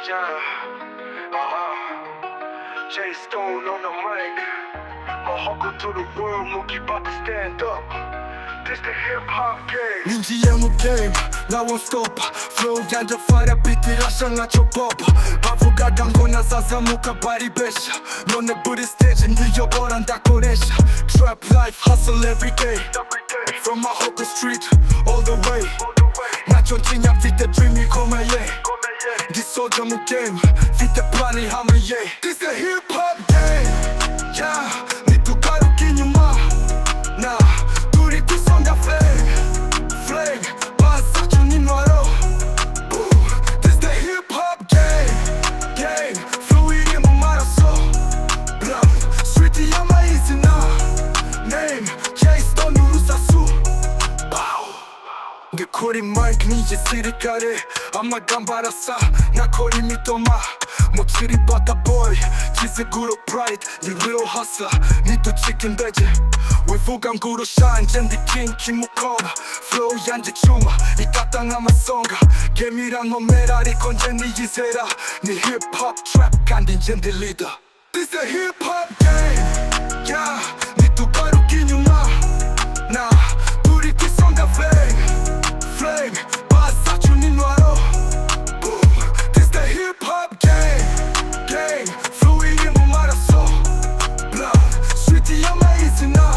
Yeah, Jay Stone on the mic. Mahoko to the world, Mookie about to stand up. This the hip-hop game. 민지의 무게임, 나 won't stop. Flow 얀자 fire 비트라 상하쳐 pop. 바보가 강고나 사사무카 바리 배샤. 너네 부리 스테이지 밀려버란다 코레샤. Trap life, hustle every day. From Mahoko street, all the way. 나 전진야 fit the dream, you call my yeah. This soldier 무게임, fit the planning, hammer yeah. This the hip-hop game. Yeah, 니 두가루 기뉴마. 나 둘이 구성다 flame 반사주니 놔로. This the hip-hop game. Fluid이 못 말았어. Blunt, street이야 마이즈 나. Name, Jay Stone 누르사수. 그 코리 마이크 니지 시리카레 아마 간바라사 나 코리 미토마 모치리 바다 보이 지스 구로 프라이드 니 real hustler 니도 치킨 베지 위fu감 구로 샤인 젠디 킹 키무코마 플로우 얀지 추마 이 따땅한 마송가 개미랑 너 메라리 건제 니 이세라 니 힙합 트랩 간딘 젠디 리더 This the hip-hop game yeah 니 두가루 기뉴마 나 둘이 기성다 flame 반사주니 놔로 This the hip-hop game Fluid이 못 말았어 Blunt, street이야 마이즈 나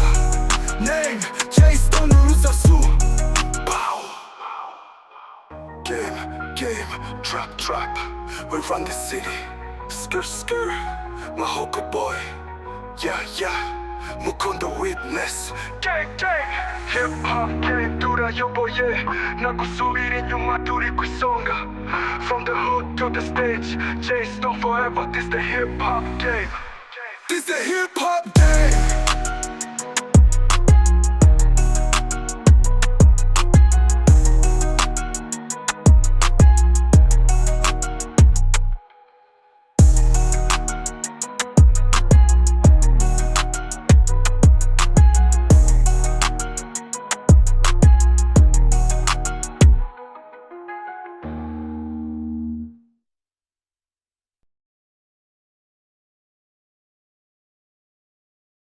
Name, Jay Stone 누르사수 Game, trap We run the city Skr, Mahoko boy Yeah, Mukondo witness Gang, hip-hop game dura 여보예 나고 수비린 융마 둘이 qui성가 From the hood to the stage Jay Stone forever, this the hip-hop game. This the hip-hop game